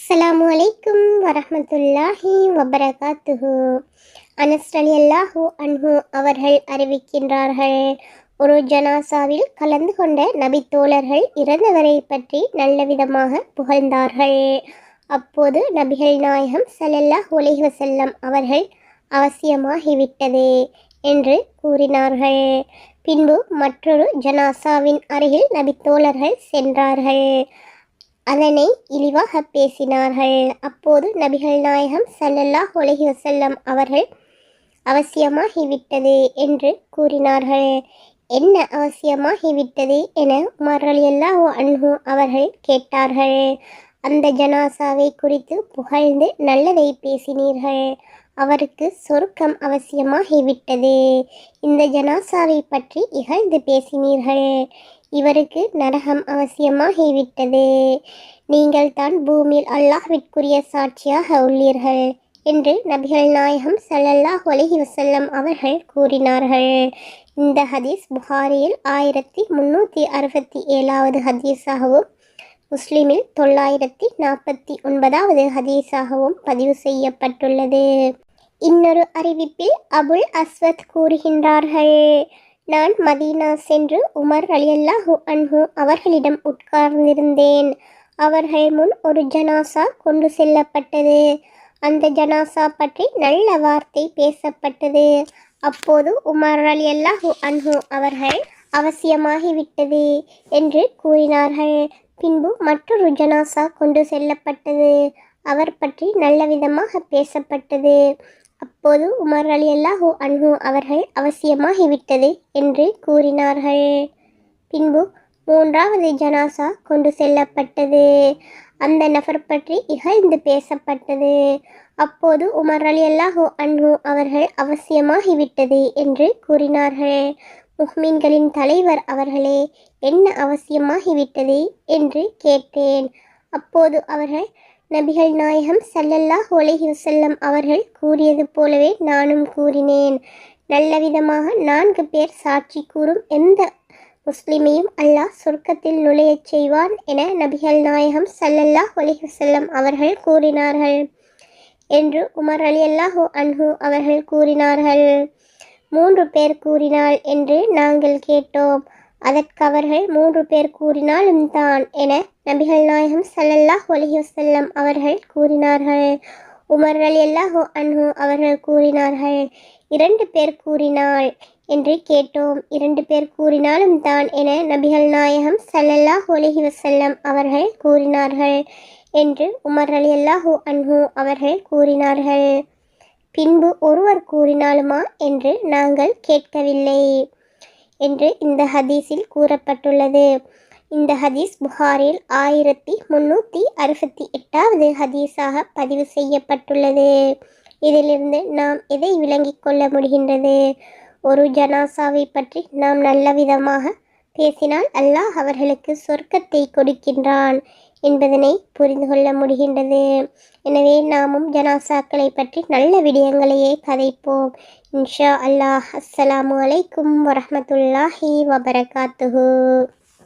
அஸ்ஸலாமு அலைக்கும் வரஹ்மத்துல்லாஹி வபரகாத்துஹு. அனஸ் ரலியல்லாஹு அன்ஹு அவர்கள் அறிவிக்கின்றார்கள், ஒரு ஜனாசாவில் கலந்து கொண்ட நபி தோழர்கள் இறந்தவரை பற்றி நல்ல விதமாக புகழ்ந்தார்கள். அப்போது நபிகள் நாயகம் ஸல்லல்லாஹு அலைஹி வஸல்லம் அவர்கள் அவசியமாகிவிட்டது என்று கூறினார்கள். பின்பு மற்றொரு ஜனாசாவின் அருகில் நபி தோழர்கள் சென்றார்கள். அதனை இழிவாக பேசினார்கள். அப்போது நபிகள் நாயகம் ஸல்லல்லாஹு அலைஹி வஸல்லம் அவர்கள் அவசியமாகிவிட்டது என்று கூறினார்கள். என்ன அவசியமாகிவிட்டது என உமர் ரலியல்லாஹு அன்ஹு அவர்கள் கேட்டார்கள். அந்த ஜனாசாவை குறித்து புகழ்ந்து நல்லதை பேசினீர்கள், அவருக்கு சொர்க்கம் அவசியமாகிவிட்டது. இந்த ஜனாசாவை பற்றி இகழ்ந்து பேசினீர்கள், இவருக்கு நரகம் அவசியமாகிவிட்டது. நீங்கள் தான் பூமியில் அல்லாஹ்விற்குரிய சாட்சியாக உள்ளீர்கள் என்று நபிகள் நாயகம் ஸல்லல்லாஹு அலைஹி வஸல்லம் அவர்கள் கூறினார்கள். இந்த ஹதீஸ் புகாரியில் 1367வது ஹதீஸாகவும் முஸ்லிமில் 949வது ஹதீஸாகவும் பதிவு செய்யப்பட்டுள்ளது. இன்னொரு அறிவிப்பில் அபுல் அஸ்வத் கூறுகின்றார்கள், நான் மதீனா சென்று உமர் ரலியல்லாஹு அன்ஹு அவர்களிடம் உட்கார்ந்திருந்தேன். அவர்கள் முன் ஒரு ஜனாசா கொண்டு செல்லப்பட்டது. அந்த ஜனாசா பற்றி நல்ல வார்த்தை பேசப்பட்டது. அப்போது உமர் ரலியல்லாஹு அன்ஹு அவர்கள் அவசியமாகிவிட்டது என்று கூறினார்கள். பின்பு மற்றொரு ஜனாசா கொண்டு செல்லப்பட்டது. அவர் பற்றி நல்ல விதமாக பேசப்பட்டது. அப்போது உமர் ரலியல்லாஹு அன்ஹு அவர்கள் அவசியமாகிவிட்டது என்று கூறினார்கள். பின்பு மூன்றாவது ஜனாசா கொண்டு செல்லப்பட்டது. அந்த நபர் பற்றி இகழ்ந்து பேசப்பட்டது. அப்போது உமர் ரலியல்லாஹு அன்ஹு அவர்கள் அவசியமாகிவிட்டது என்று கூறினார்கள். முஹ்மின்களின் தலைவர் அவர்களே, என்ன அவசியமாகிவிட்டது என்று கேட்டேன். அப்போது அவர்கள், நபிகள் நாயகம் ஸல்லல்லாஹு அலைஹி வஸல்லம் அவர்கள் கூறியது போலவே நானும் கூறினேன். நல்ல விதமாக 4 பேர் சாட்சி கூறும் எந்த முஸ்லிமையும் அல்லாஹ் சொர்க்கத்தில் நுழையச் செய்வான் என நபிகள் நாயகம் ஸல்லல்லாஹு அலைஹி வஸல்லம் அவர்கள் கூறினார்கள் என்று உமர் ரலியல்லாஹு அன்ஹு அவர்கள் கூறினார்கள். 3 பேர் கூறினால் என்று நாங்கள் கேட்டோம். அதற்கு அவர்கள் 3 பேர் கூறினாலும் தான் என நபிகள் நாயகம் ஸல்லல்லாஹு அலைஹி வஸல்லம் அவர்கள் கூறினார்கள். உமர் ரலியல்லாஹு அன்ஹு அவர்கள் கூறினார்கள், 2 பேர் கூறினால் என்று கேட்டோம். 2 பேர் கூறினாலும் தான் என நபிகள் நாயகம் ஸல்லல்லாஹு அலைஹி வஸல்லம் அவர்கள் கூறினார்கள் என்று உமர் ரலியல்லாஹு அன்ஹு அவர்கள் கூறினார்கள். பின்பு ஒருவர் கூறினாலுமா என்று நாங்கள் கேட்கவில்லை என்று இந்த ஹதீஸில் கூறப்பட்டுள்ளது. இந்த ஹதீஸ் புகாரில் 1368வது ஹதீஸாக பதிவு செய்யப்பட்டுள்ளது. இதிலிருந்து நாம் எதை விளங்கிக் கொள்ள முடிகின்றது? ஒரு ஜனாசாவை பற்றி நாம் நல்ல விதமாக பேசினால் அல்லாஹ் அவர்களுக்கு சொர்க்கத்தை கொடுக்கின்றான் என்பதனை புரிந்து கொள்ள முடிகின்றது. எனவே நாமும் ஜனாசாக்களை பற்றி நல்ல விடயங்களையே கதைப்போம். இன்ஷா அல்லாஹ். அஸ்ஸலாமு அலைக்கும் வரஹ்மத்துல்லாஹி வபரகாத்துஹு.